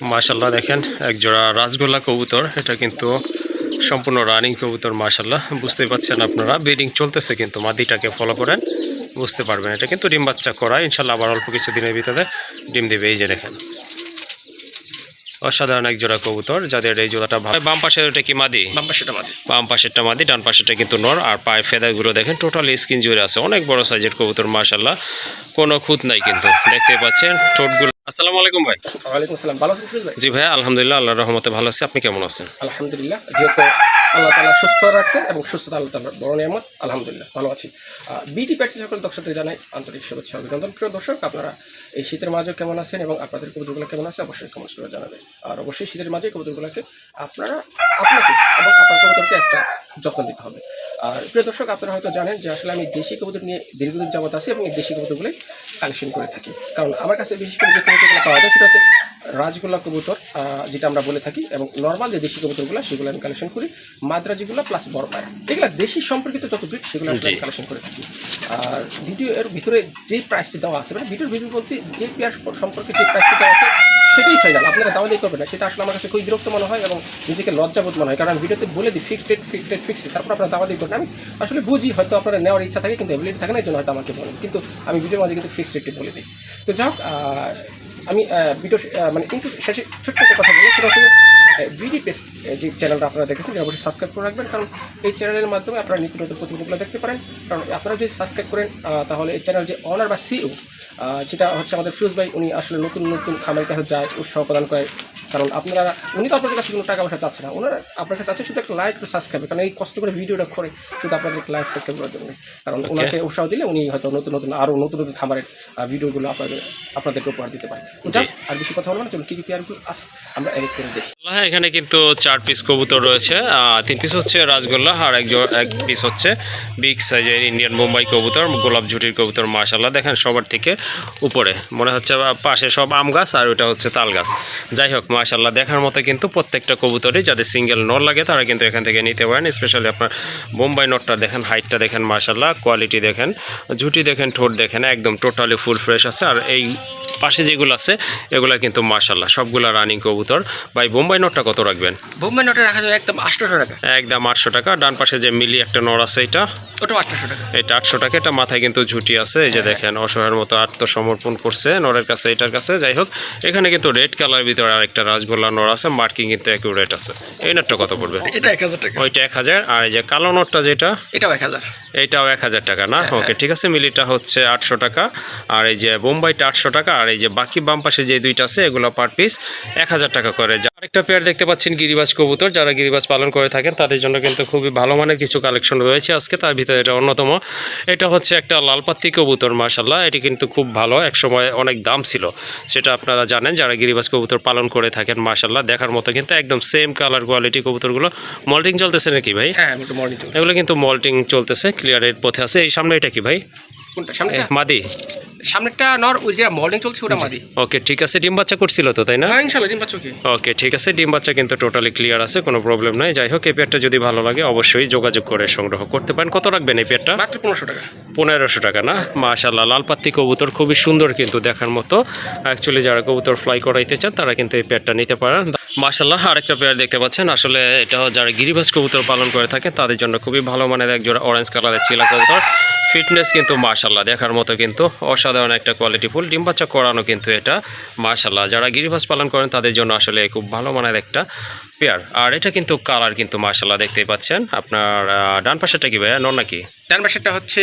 মাশাআল্লাহ দেখেন এক জোড়া রাজগোল্লা কবুতর, এটা কিন্তু সম্পূর্ণ রানিং কবুতর। মাশাআল্লাহ বুঝতেই পাচ্ছেন আপনারা, ব্রিডিং চলতেছে কিন্তু মাদিটাকে ফলো করেন বুঝতে পারবেন। এটা কিন্তু ডিম বাচ্চা করা, ইনশাল্লাহ আবার অল্প কিছু দিনের ভিতরে ডিম দেবে। এই যে দেখেন অসাধারণ এক জোড়া কবুতর, যাদের এই জোড়াটা ভালো। বাম পাশের ওটা কি মাদি? বাম পাশেরটা মাদি, ডান পাশেরটা কিন্তু নর। আর পায়ের ফেদারগুলো দেখেন টোটাল স্কিন জুড়ে আছে, অনেক বড় সাইজের কবুতর মাশাআল্লাহ, কোনো খুঁত নাই কিন্তু, দেখতে পাচ্ছেন ঠোঁটগুলো। আসসালামু আলাইকুম ভাই। ওয়ালাইকুম আসসালাম। ভালো আছেন ভাই? জি ভাই আলহামদুলিল্লাহ, আল্লাহর রহমতে ভালো আছি। আপনি কেমন আছেন? আলহামদুলিল্লাহ, যেহেতু আল্লাহ তাআলা সুস্থ রাখছেন এবং সুস্থতা আল্লাহ তাআলার বড় নিয়ামত, আলহামদুলিল্লাহ ভালো আছি। বিটি প্যাটসের সকল দর্শকদের জানাই আন্তরিক শুভেচ্ছা অভিনন্দন। প্রিয় দর্শক, আপনারা এই শীতের মাঝে কেমন আছেন এবং আপনাদের কবুতরগুলো কেমন আছে অবশ্যই কমেন্ট করে জানাবেন। আর অবশ্যই শীতের মাঝে কবুতরগুলোকে আপনাকে এবং আপনার কবুতরকে একটা যত্ন নিতে হবে। আর প্রিয় দর্শক, আপনারা হয়তো জানেন যে আসলে আমি দেশি কবুতর নিয়ে দীর্ঘদিন যাবত আছি এবং এই দেশি কবুতরগুলোই কালেকশন করে থাকি। কারণ আমার কাছে বিশেষ করে যে কবুতরগুলো পাওয়া যায় সেটা হচ্ছে রাজগোল্লা কবুতর, যেটা আমরা বলে থাকি, এবং নর্মাল যে দেশি কবুতরগুলো সেগুলো আমি কালেকশন করি। মাদ্রাজিগুলো প্লাস বড় পায়রা, এগুলো দেশি সম্পর্কিত যত ব্রিড সেগুলো আমি কালেকশন করে থাকি। আর ভিডিও এর ভিতরে যেই প্রাইসটি দেওয়া আছে, মানে ভিডিওর ভিডিও বলতে যে পেয়ার সম্পর্কে যে প্রাইসটি দেওয়া আছে সেটাই ফাইনাল, আপনারা দাওয়া দিয়ে করবেন না। সেটা আসলে আমার কাছে খুবই বিরক্ত মনে হয় এবং নিজেকে লজ্জাবোধ মনে হয়, কারণ ভিডিওতে বলে দিই ফিক্সড রেট, তারপর আপনারা দাওয়া দিয়ে করবেন। আমি আসলে বুঝি হয়তো আপনারা নেওয়ার ইচ্ছা থাকে কিন্তু অ্যাবিলিটি থাকে না, এই জন্য হয়তো আমাকে বলেন, কিন্তু আমি ভিডিওর মাঝে কিন্তু ফিক্সড রেটটি বলে দিই। তো যাই হোক, আমি ভিডিও মানে কিন্তু শেষে ছোট্ট একটা কথা বলি, সেটা হচ্ছে বিডি পেজ যে চ্যানেলটা আপনারা দেখেছেন অবশ্যই সাবস্ক্রাইব করে রাখবেন, কারণ এই চ্যানেলের মাধ্যমে আপনারা নিত্য নতুন প্রতিবেদনগুলো দেখতে পারেন। কারণ আপনারা যদি সাবস্ক্রাইব করেন তাহলে এই চ্যানেল যে অনার বা সিইও, যেটা হচ্ছে আমাদের ফিরোজ ভাই, উনি আসলে নতুন নতুন খামারির কাছে যায়, উৎসাহ প্রদান করে। কারণ আপনারা, উনি তো আপনাদের কাছে কোনো টাকা পয়সা চাচ্ছে না, ওনারা আপনার কাছে চাচ্ছে শুধু একটা লাইক করে সাবস্ক্রাইব, কারণ এই কষ্ট করে ভিডিওটা করে শুধু আপনাদের লাইক সাবস্ক্রাইব করার জন্য। কারণ ওনাকে উৎসাহ দিলে উনি হয়তো নতুন নতুন আরও নতুন নতুন খামারের ভিডিওগুলো আপনাদেরকে উপহার দিতে পারে। আর বেশি কথা বলবো না, চলুন কী কী পেয়ারগুলো আছে আমরা এডিট করে দেখি। এখানে কিন্তু 4 পিস কবুতর রয়েছে, 3 পিস হচ্ছে রাজগোল্লা আর এক পিস হচ্ছে বিগ সাইজের ইন্ডিয়ান মুম্বাই কবুতর, গোলাপ ঝুটির কবুতর। মাশাআল্লাহ দেখেন সবার থেকে উপরে মনে হচ্ছে পাশে সব আম গাছ আর ওটা হচ্ছে তাল গাছ। যাই হোক মাশাআল্লাহ দেখার মতো কিন্তু প্রত্যেকটা কবুতরই, যাদের সিঙ্গেল নর লাগে তারা কিন্তু এখান থেকে নিতে পারেন। স্পেশালি আপনার মুম্বাই নটটা দেখেন, হাইটটা দেখেন মাশাআল্লাহ, কোয়ালিটি দেখেন, ঝুটি দেখেন, ঠোঁট দেখেন, একদম টোটালি ফুল ফ্রেশ আছে। আর এই পাশে যেগুলো আছে এগুলা কিন্তু মাশাআল্লাহ সবগুলা রানিং কবুতর। ভাই বোম্বাই নটটা কত রাখবেন? বোম্বাই নটটা রাখা যাবে একদম 800 টাকা। একদম 800 টাকা। ডান পাশে যে মিলি একটা নর আছে এটা, ওটা 800 টাকা। এটা 800 টাকা। এটা মাথায় কিন্তু ঝুটি আছে, এই যে দেখেন অসহায়ের মতো আত্মসমর্পণ করছে নরের কাছে, এটার কাছে। যাই হোক, এখানে কিন্তু রেড কালার ভিতরে আরেকটা রাজগোল্লা নর আছে, মার্কিং কিন্তু অ্যাকুরেট আছে। এই নটটা কত পড়বে? এটা 1000 টাকা। ওইটা 1000। আর এই যে কালো নটটা যেটা, এটাও 1000। এইটাও 1000 টাকা না? ওকে ঠিক আছে। মিলিটা হচ্ছে 800 টাকা, আর এই যে বোম্বাইটা 800 টাকা, আর এই যে বাকি বাম পাশে যে দুইটা আছে এগুলো পার পিস 1000 টাকা করে। আরেকটা পেয়ার দেখতে পাচ্ছেন গিরিবাজ কবুতর, যারা গিরিবাজ পালন করে থাকেন তাদের জন্য কিন্তু খুবই ভালো মানের কিছু কালেকশন রয়েছে আজকে, তার ভিতরে এটা অন্যতম। এটা হচ্ছে একটা লালপাত্তি কবুতর মাশাআল্লাহ, এটি কিন্তু খুব ভালো, একসময় অনেক দাম ছিল, সেটা আপনারা জানেন যারা গিরিবাজ কবুতর পালন করে থাকেন। মাশাআল্লাহ দেখার মতো কিন্তু একদম সেম কালার কোয়ালিটি কবুতরগুলো। মল্টিং চলতেছে নাকি ভাই? হ্যাঁ, মল্টিং চলতেছে। এগুলো কিন্তু মল্টিং চলতেছে, ক্লিয়ারের পথে আছে। এই সামনে এটা কি ভাই? কোনটা সামনে? মাদি। সামনেরটা নর, ওই যে মল্টিং চলছে ওটা মাদি। ওকে ঠিক আছে। ডিম বাচ্চা করছিল তো, তাই না? হ্যাঁ ইনশাআল্লাহ ডিম বাচ্চা কি। ওকে ঠিক আছে, ডিম বাচ্চা কিন্তু টোটালি ক্লিয়ার আছে, কোনো প্রবলেম নাই। যাই হোক, এই পেয়ারটা যদি ভালো লাগে অবশ্যই যোগাযোগ করে সংগ্রহ করতে পারেন। কত রাখবেন এই পেয়ারটা? মাত্র 1500 টাকা। 1500 টাকা না? মাশাআল্লাহ লালপাত্তি কবুতর খুবই সুন্দর কিন্তু দেখার মতো। অ্যাকচুয়ালি যারা কবুতর ফ্লাই করাইতে চান তারা কিন্তু এই পেয়ারটা নিতে পারেন। মাশাআল্লাহ আরেকটা পেয়ার দেখতে পাচ্ছেন, আসলে এটা যারা গিরিবাজ কবুতর পালন করে থাকে তাদের জন্য খুবই ভালো মানের এক জোড়া অরেঞ্জ কালারের চিলা কবুতর। ফিটনেস কিন্তু মাশাআল্লাহ দেখার মতো কিন্তু অসাধারণ একটা কোয়ালিটি ফুল, ডিম বাচ্চা করানো কিন্তু এটা মাশাআল্লাহ। যারা গিরিবাজ পালন করেন তাদের জন্য আসলে খুব ভালো মানের একটা পেয়ার। আর এটা কিন্তু কালার কিন্তু মাশাআল্লাহ দেখতেই পাচ্ছেন। আপনার ডান পাশেরটা কি ভাইয়া, নর নাকি? ডান পাশেরটা হচ্ছে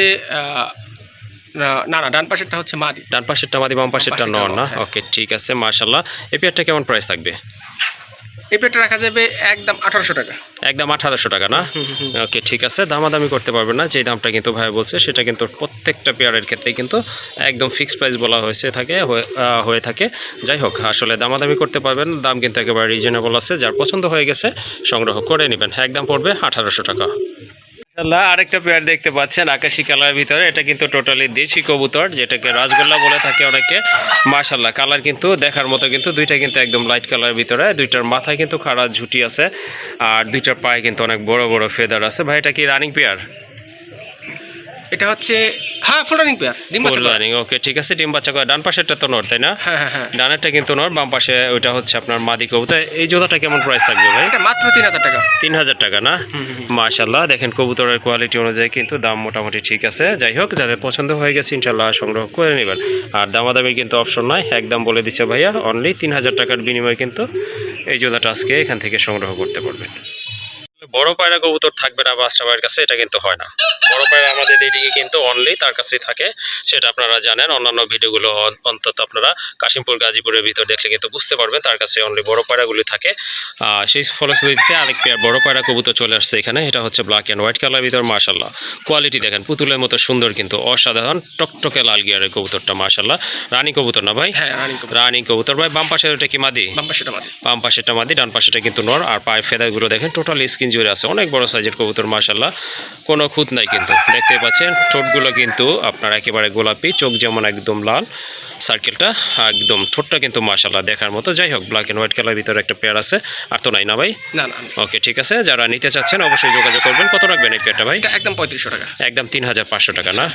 না, ডান পাশেরটা হচ্ছে মাদি। ডান পাশেরটা মাদি, বাম পাশেরটা নর না? ওকে ঠিক আছে মাশাআল্লাহ। এই পেয়ারটা কেমন প্রাইস থাকবে? এই পেয়ারটা রাখা যাবে একদম 1800 টাকা। একদম 1800 টাকা না? ওকে ঠিক আছে, দামাদামি করতে পারবেন না, যেই দামটা কিন্তু ভাই বলছে সেটা কিন্তু প্রত্যেকটা পেয়ারের ক্ষেত্রে কিন্তু একদম ফিক্সড প্রাইস বলা হয়ে থাকে। যাই হোক, আসলে দামাদামি করতে পারবেন, দাম কিন্তু একেবারে রিজনেবল আছে। যার পছন্দ হয়ে গেছে সংগ্রহ করে নেবেন, একদম পড়বে 1800 টাকা। আরেকটা পেয়ার দেখতে পাচ্ছেন আকাশি কালারের ভিতরে, এটা কিন্তু টোটালি দেশি কবুতর, যেটাকে রাজগোল্লা বলে থাকে অনেকে। মাশাআল্লাহ কালার কিন্তু দেখার মতো কিন্তু, দুইটা কিন্তু একদম লাইট কালারের ভিতরে, দুইটার মাথায় কিন্তু খাড়া ঝুটি আছে, আর দুইটার পায়ে কিন্তু অনেক বড় বড় ফেদার আছে। ভাই এটা কি রানিং পেয়ার? এটা হচ্ছে হ্যাঁ ফুল রানিং পেয়ার, ডিম বাচ্চা ফুল করা। রানিং, ওকে ঠিক আছে, ডিম বাচ্চা করে। ডান পাশেরটা তো নর তাই না? হ্যাঁ হ্যাঁ হ্যাঁ, ডানেরটা কিন্তু নর, বাম পাশে ওইটা হচ্ছে আপনার মাদি কবুতর। এই জোড়াটা কেমন প্রাইস থাকবে ভাই? এটা মাত্র 3000 টাকা। 3000 টাকা না? মাশাআল্লাহ, দেখেন কবুতরের কোয়ালিটি অনুযায়ী কিন্তু দাম মোটামুটি ঠিক আছে। যাই হোক, যাদের পছন্দ হয়ে গেছে ইনশাল্লাহ সংগ্রহ করে নেবেন। আর দামাদামি কিন্তু অপশন নয়, একদম বলে দিচ্ছে ভাইয়া, অনলি 3000 টাকার বিনিময়ে কিন্তু এই জোড়াটা আজকে এখান থেকে সংগ্রহ করতে পারবেন। বড় পায়রা কবুতর থাকবে না বাদশা ভাইয়ের কাছে, এটা কিন্তু হয় না। বড় পায়রা আমাদের এইদিকে কিন্তু অনলি তার কাছেই থাকে, সেটা আপনারা জানেন। অন্যান্য ভিডিওগুলো অন্তত আপনারা কাশিমপুর গাজীপুরের ভিতর দেখলে কিন্তু বুঝতে পারবেন, তার কাছে অনলি বড় পায়রাগুলি থাকে। সেই ফলশ্রুতিতে আরেক পেয়ার বড় পায়রা কবুতর চলে আসছে এখানে। এটা হচ্ছে ব্ল্যাক অ্যান্ড হোয়াইট কালার ভিতর, মাশাল্লাহ কোয়ালিটি দেখেন পুতুলের মতো সুন্দর, কিন্তু অসাধারণ টকটকে লাল গিয়ারের কবুতরটা মাশাল্লাহ। রানী কবুতর না ভাই? হ্যাঁ রানিং কবুতর। রানী কবুতর ভাই। বাম পাশের ওটা কি মাদি? বাম পাশেটা মাদি। বাম পাশেরটা মাদি, ডান পাশেটা কিন্তু নর। আর পায়ের ফেদারগুলো দেখেন টোটাল স্কিন জুড়ে আছে, অনেক বড় সাইজের কবুতর মাশাল্লাহ, কোনো খুঁত নাই কিন্তু। দেখতে পাচ্ছেন ঠোঁটগুলো কিন্তু আপনার একেবারে গোলাপি, চোখ যেমন একদম লাল, সার্কেলটা একদম, ঠোঁটটা কিন্তু মাশাল্লাহ দেখার মতো। যাই হোক, ব্ল্যাক অ্যান্ড হোয়াইট কালার ভিতরে একটা পেয়ার আছে, আর তো নাই না ভাই? না না, ওকে ঠিক আছে, যারা নিতে চাচ্ছেন অবশ্যই যোগাযোগ করবেন। কত রাখবেন এই পেয়ারটা ভাই? এটা একদম 3500 টাকা। একদম 3500 টাকা না?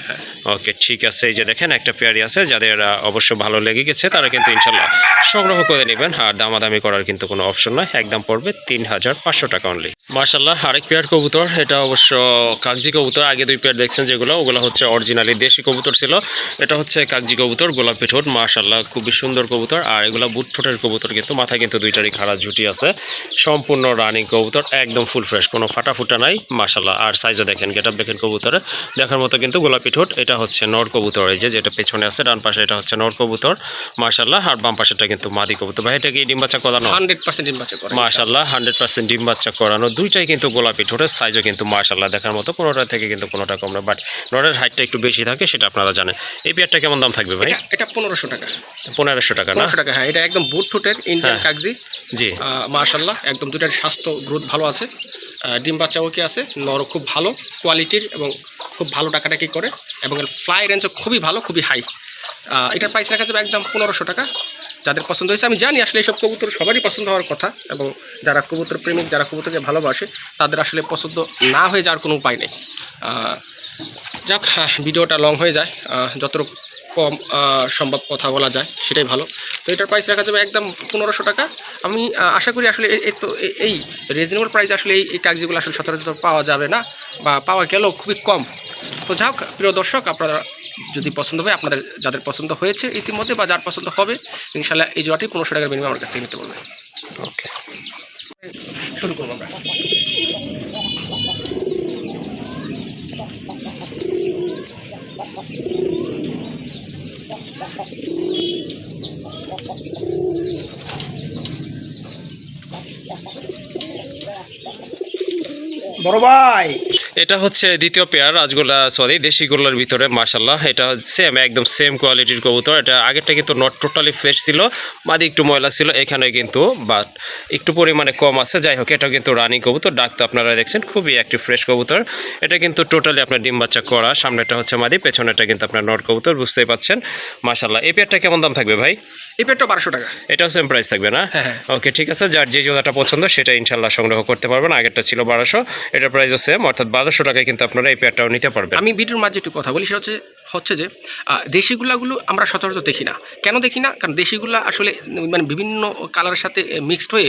ওকে ঠিক আছে, এই যে দেখেন একটা পেয়ারি আছে, যাদের অবশ্য ভালো লেগে গেছে তারা কিন্তু ইনশাল্লাহ সংগ্রহ করে নেবেন। আর দামাদামি করার কিন্তু কোনো অপশন নয়, একদম পড়বে 3500 টাকা অনলি। মার্শাল্লাহ, আরেক পেয়ার কবুতর, এটা অবশ্য কাগজি কবুতর। আগে দুই পেয়ার দেখছেন যেগুলো, ওগুলো হচ্ছে অরিজিনালি দেশি কবুতর ছিল। এটা হচ্ছে কাগজি কবুতর, গোলাপি ঠোঁট, মার্শাল্লাহ খুবই সুন্দর কবুতর। আর এগুলো বুট ঠোঁটের কবুতর, কিন্তু মাথায় কিন্তু দুইটারই খাড়া ঝুটি আছে। সম্পূর্ণ রানিং কবুতর, একদম ফুল ফ্রেশ, কোনো ফাটাফুটা নাই মার্শাল্লাহ। আর সাইজও দেখেন, গেট আপ দেখেন কবুতরের, দেখার মতো কিন্তু গোলাপি ঠোঁট। এটা হচ্ছে নর কবুতর, এই যে যেটা পেছনে আছে ডান পাশে, এটা হচ্ছে নর কবুতর মার্শাল্লাহ। আর বাম পাশেটা কিন্তু মাদি কবুতর। ভাই এটা কি ডিম বাচ্চা করানো? 100% ডিম বাচ্চা করা। মাশাল্লাহ 100% ডিম বাচ্চা করানো, দুইটাই কিন্তু গোলাপি ঠোঁটের, সাইজও কিন্তু মাশাল্লাহ দেখার মতো, কোনোটা থেকে কিন্তু কোনোটা কম না। বাট নরের হাইটটা একটু বেশি থাকে, সেটা আপনারা জানেন। এই পেয়ারটা কেমন দাম থাকবে ভাই? এটা 1500 টাকা। 1500 টাকা না? 1500 টাকা, হ্যাঁ। এটা একদম বুট ঠোঁটের ইন্ডিয়ান হ্যাঁ। কাগজি, জি মাশাআল্লাহ একদম দুটার স্বাস্থ্য গ্রোথ ভালো আছে। ডিম বাচ্চা ওকে আছে, নর খুব ভালো কোয়ালিটির এবং খুব ভালো টাকাটাকি করে, এবং এর ফ্লাই রেঞ্জও খুবই ভালো, খুবই হাই। এটার প্রাইস রাখা যাবে একদম 1500 টাকা। যাদের পছন্দ হয়েছে, আমি জানি আসলে এইসব কবুতর সবারই পছন্দ হওয়ার কথা, এবং যারা কবুতর প্রেমিক, যারা কবুতরকে ভালোবাসে, তাদের আসলে পছন্দ না হয়ে যাওয়ার কোনো উপায় নেই। যাক, ভিডিওটা লং হয়ে যায়, যতটুকু কম সম্ভব কথা বলা যায় সেটাই ভালো। তো এটার প্রাইস রাখা যাবে একদম 1500 টাকা। আমি আশা করি আসলে এই রিজনেবল প্রাইস আসলে এই কাগজিগুলো আসলে সচরাচর পাওয়া যাবে না, বা পাওয়া গেলেও খুবই কম। তো যাক প্রিয় দর্শক, আপনারা যদি পছন্দ হয়, আপনাদের যাদের পছন্দ হয়েছে ইতিমধ্যে বা যার পছন্দ হবে, ইনশাল্লাহ এই জোড়াটি 1500 টাকার বিনিময়ে আমার কাছ থেকে নিতে বলবেন। ওকে, শুরু করবো আমরা। বড় ভাই, এটা হচ্ছে দ্বিতীয় পেয়ার রাজগোল্লা, সরি দেশি গোল্লার ভিতরে মাশাল্লাহ। এটা সেম, একদম সেম কোয়ালিটির কবুতর। এটা আগেরটা কিন্তু নট টোটালি ফ্রেশ ছিল, মাদি একটু ময়লা ছিল, এখানে কিন্তু বাট একটু পরিমাণে কম আছে। যাই হোক, এটা কিন্তু রানিং কবুতর, ডাকতে আপনারা দেখছেন খুবই একটি ফ্রেশ কবুতর। এটা কিন্তু টোটালি আপনার ডিম বাচ্চা করা, সামনেটা হচ্ছে মাদি, পেছনেটা কিন্তু আপনার নট কবুতর, বুঝতেই পাচ্ছেন মাশাল্লাহ। এই পেয়ারটা কেমন দাম থাকবে ভাই? এই পেয়ারটা 1200 টাকা। এটাও সেম প্রাইস থাকবে না? হ্যাঁ। ওকে ঠিক আছে, যার যে জোড়াটা পছন্দ সেটা ইনশাল্লাহ সংগ্রহ করতে পারবেন। আগেরটা ছিল 1200, এটার প্রাইসও সেম, অর্থাৎ 1200 টাকায় কিন্তু আপনারা এই পেয়ারটাও নিতে পারবেন। আমি ভিডিওর মাঝে একটু কথা বলি, সেটা হচ্ছে যে দেশিগুলাগুলো আমরা সচরাচর দেখি না। কেন দেখি না? কারণ দেশিগুলা আসলে মানে বিভিন্ন কালারের সাথে মিক্সড হয়ে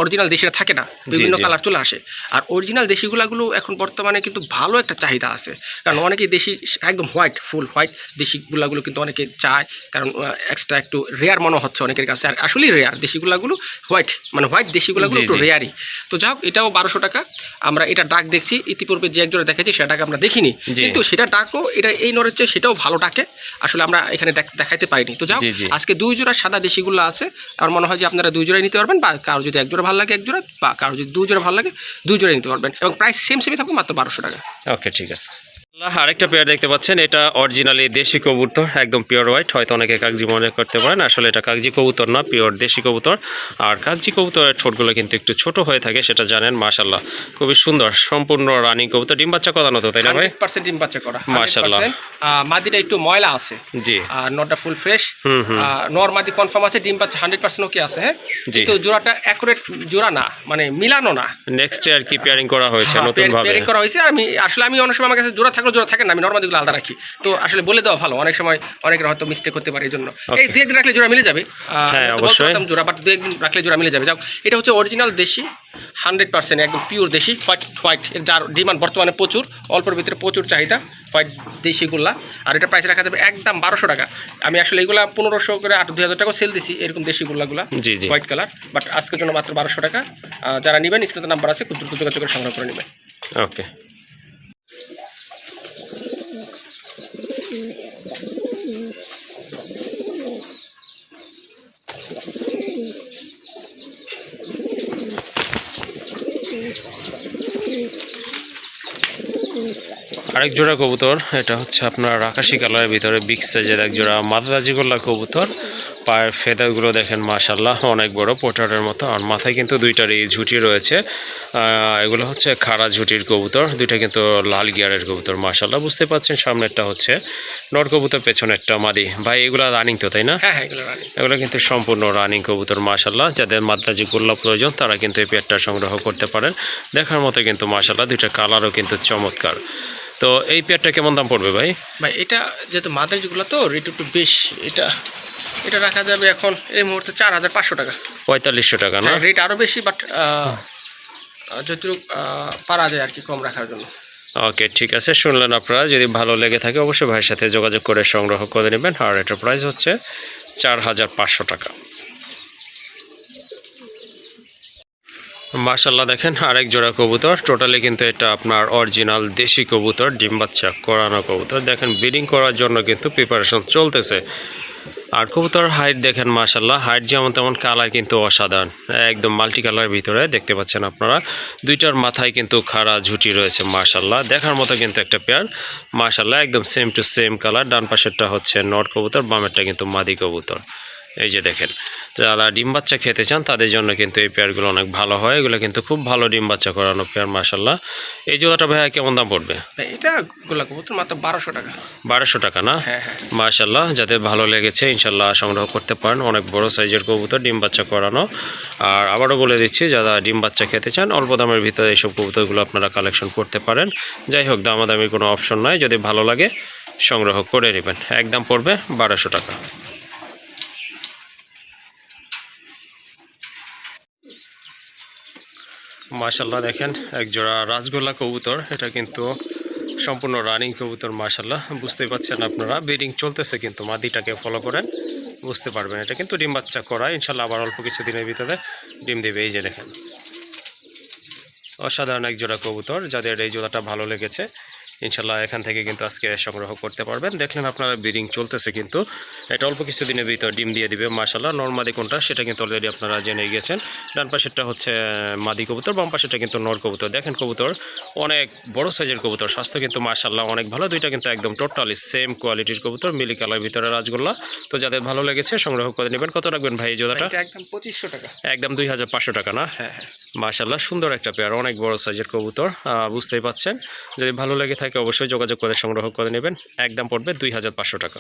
অরিজিনাল দেশিরা থাকে না, বিভিন্ন কালার চলে আসে। আর অরিজিনাল দেশিগুলাগুলো এখন বর্তমানে কিন্তু ভালো একটা চাহিদা আছে, কারণ অনেকেই দেশি একদম হোয়াইট, ফুল হোয়াইট দেশিগুলাগুলো কিন্তু অনেকে চায়, কারণ এক্সট্রা একটু রেয়ার মনে হচ্ছে অনেকের কাছে। আর আসলেই রেয়ার দেশিগুলাগুলো, হোয়াইট মানে হোয়াইট দেশিগুলাগুলো একটু রেয়ারই। তো যাই হোক, এটাও 1200 টাকা। আমরা এটা ডাক দেখছি ইতিপূর্বে, যে একজোড়া দেখেছি সেটাকে আমরা দেখিনি, কিন্তু সেটা ডাকও এটা এই নরের চেয়ে সেটাও ভালো ডাকে, আসলে আমরা এখানে দেখাইতে পারিনি। তো যাও, আজকে 2 জোড়া সাদা দেশিগুলো আছে। আমার মনে হয় যে আপনারা 2 জোড়াই নিতে পারবেন, বা কারো যদি 1 জোড়া ভালো লাগে 1 জোড়া, বা কারো যদি 2 জোড়া ভালো লাগে 2 জোড়াই নিতে পারবেন, এবং প্রাইস সেমই থাকবে, মাত্র 1200 টাকা। ওকে ঠিক আছে। আরেকটা পেয়ার দেখতে পাচ্ছেন, এটা অরিজিনালি দেশি কবুতর, একদম পিওর হোয়াইট। হয়তো অনেকে কাগজি মনে করতে পারেন, আসলে এটা কাগজি কবুতর না, পিওর দেশি কবুতর। আর কাগজি কবুতরের ঠোঁটগুলো কিন্তু একটু ছোট হয়ে থাকে, সেটা জানেন। মাশাল্লাহ খুবই সুন্দর, সম্পূর্ণ রানিং কবুতর, ডিম বাচ্চা করানো তো, তাই না ভাই? 100% ডিম বাচ্চা করা, মাশাল্লাহ। মাদিটা একটু ময়লা আছে, জি। আর নরটা ফুল ফ্রেশ। নর মাদি কনফার্ম আছে, ডিম বাচ্চা 100% ওকে আছে। হ্যাঁ, কিন্তু জোড়াটা অ্যাকুরেট জোড়া না, মানে মিলানো না। নেক্সট ইয়ার কি পেয়ারিং করা হয়েছে নতুন ভাবে? পেয়ারিং করা হয়েছে। আমি অনেক সময় আমার কাছে জোড়া ছাগল জোড়া থাকে না, আমি নর্মাদিগুলো আলাদা রাখি। তো আসলে বলে দেওয়া ভালো, অনেক সময় অনেকের হয়তো মিস্টেক হতে পারে, এই জন্য এই 2-1 দিন রাখলে জোড়া মিলে যাবে। হ্যাঁ অবশ্যই জোড়া, বাট 2-1 দিন রাখলে জোড়া মিলে যাবে। যাও, এটা হচ্ছে অরিজিনাল দেশি 100% একদম পিওর দেশি হোয়াইট, এর যার ডিমান্ড বর্তমানে প্রচুর, অল্পের ভিতরে প্রচুর চাহিদা হোয়াইট দেশিগুলা। আর এটা প্রাইস রাখা যাবে একদম 1200 টাকা। আমি আসলে এগুলা 1500 করে 2000 টাকা সেল দিছি এরকম দেশিগুলাগুলা জি জি। হোয়াইট কালার, বাট আজকের জন্য মাত্র 1200 টাকা। যারা নেবেন স্ক্রিনে নাম্বার আছে, খুব দ্রুত যোগাযোগ করে সংগ্রহ করে নেবেন। ওকে। আরেক জোড়া কবুতর, এটা হচ্ছে আপনার আকাশি কালারের ভিতরে বিগ সাইজের এক জোড়া মাদারাজি গোল্লা কবুতর। পায়ের ফেদারগুলো দেখেন মাশাল্লাহ অনেক বড় পোটারের মতো, আর মাথায় কিন্তু দুইটারই ঝুঁটি রয়েছে। এগুলো হচ্ছে খাড়া ঝুঁটির কবুতর, দুইটা কিন্তু লাল গিয়ারের কবুতর মাশাল্লাহ। বুঝতে পারছেন সামনেরটা হচ্ছে নর কবুতর, পেছনেরটা মাদি। ভাই এগুলো রানিং তো, তাই না? হ্যাঁ হ্যাঁ, এগুলো রানিং। এগুলো কিন্তু সম্পূর্ণ রানিং কবুতর মাশাল্লাহ। যাদের মাদ্রাজি গোল্লা প্রয়োজন তারা কিন্তু এই পেয়ারটা সংগ্রহ করতে পারেন। দেখার মতো কিন্তু মাশাল্লাহ, দুইটা কালারও কিন্তু চমৎকার। তো এই পেয়ারটা কেমন দাম পড়বে ভাই? ভাই এটা যেহেতু মাদারিগুলো তো রেট একটু বেশি, এটা রাখা যাবে এখন এই মুহূর্তে 4500 টাকা। 4500 টাকা না? রেট আরও বেশি, বাট যতটুকু পারা যায় আর কি কম রাখার জন্য। ওকে ঠিক আছে, শুনলেন আপনারা। যদি ভালো লেগে থাকে অবশ্যই ভাইয়ের সাথে যোগাযোগ করে সংগ্রহ করে নেবেন। আর এটার প্রাইস হচ্ছে 4500 টাকা। মাশাল্লাহ দেখেন আরেক জোড়া কবুতর, টোটালি কিন্তু এটা আপনার অরিজিনাল দেশি কবুতর, ডিম বাচ্চা করানো কবুতর। দেখেন ব্রিডিং করার জন্য কিন্তু প্রিপারেশন চলতেছে। আর কবুতর হাইট দেখেন মাশাল্লাহ, হাইট যেমন তেমন, কালার কিন্তু অসাধারণ, একদম মাল্টি কালার ভিতরে দেখতে পাচ্ছেন আপনারা। দুইটার মাথায় কিন্তু খাড়া ঝুঁটি রয়েছে মাশাল্লাহ, দেখার মতো কিন্তু একটা পেয়ার মাশাল্লাহ, একদম সেম টু সেম কালার। ডান পাশেরটা হচ্ছে নর কবুতর, বামেরটা কিন্তু মাদি কবুতর। এই যে দেখেন, যারা ডিম বাচ্চা খেতে চান তাদের জন্য কিন্তু এই পেয়ারগুলো অনেক ভালো হয়। এগুলো কিন্তু খুব ভালো ডিম বাচ্চা করানো পেয়ার মাশাল্লাহ। এই জোড়াটা ভাইয়া কেমন দাম পড়বে? এটা গোলা কবুতর মাত্র 1200 টাকা। 1200 টাকা না? হ্যাঁ হ্যাঁ মাশাল্লাহ, যাদের ভালো লেগেছে ইনশাল্লাহ সংগ্রহ করতে পারেন। অনেক বড় সাইজের কবুতর, ডিম বাচ্চা করানো। আর আবারও বলে দিচ্ছি, যারা ডিম বাচ্চা খেতে চান অল্প দামের ভিতরে এইসব কবুতরগুলো আপনারা কালেকশন করতে পারেন। যাই হোক, দামাদামির কোনো অপশন নয়, যদি ভালো লাগে সংগ্রহ করে নেবেন। একদম পড়বে 1200 টাকা। মাশাল্লাহ দেখেন এক জোড়া রাজগোল্লা কবুতর, এটা কিন্তু সম্পূর্ণ রানিং কবুতর মাশাল্লাহ। বুঝতেই পারছেন আপনারা, ব্রিডিং চলতেছে কিন্তু, মাদিটাকে ফলো করেন বুঝতে পারবেন। এটা কিন্তু ডিম বাচ্চা করা, ইনশাল্লাহ আবার অল্প কিছু দিনের ভিতরে ডিম দেবে। এই যে দেখেন, অসাধারণ এক জোড়া কবুতর। যাদের এই জোড়াটা ভালো লেগেছে ইনশাল্লাহ এখান থেকে কিন্তু আজকে সংগ্রহ করতে পারবেন। দেখলেন আপনারা ব্রিডিং চলতেছে কিন্তু, এটা অল্প কিছু দিনের ভিতর ডিম দিয়ে দিবে মাশাল্লাহ। নর্মাদি কোনটা সেটা কিন্তু অলরেডি আপনারা জেনে গেছেন। ডান পাশেরটা হচ্ছে মাদি কবুতর, বাম পাশেরটা কিন্তু নর কবুতর। দেখেন কবুতর অনেক বড় সাইজের কবুতর, স্বাস্থ্য কিন্তু মাশাল্লাহ অনেক ভালো। দুইটা কিন্তু একদম টোটালি সেম কোয়ালিটির কবুতর, মিলি কালার ভিতরে রাজগোল্লা। তো যাদের ভালো লেগেছে সংগ্রহ করে নেবেন। কত রাখবেন ভাই এই জোড়াটা? একদম 2500 টাকা। একদম 2500 টাকা না? হ্যাঁ হ্যাঁ মাশাল্লাহ, সুন্দর একটা পেয়ার, অনেক বড় সাইজের কবুতর। বুঝতেই পাচ্ছেন, যদি ভালো লেগে থাকে অবশ্যই যোগাযোগ করে সংগ্রহ করে নেবেন। একদম পড়বে 2500 টাকা।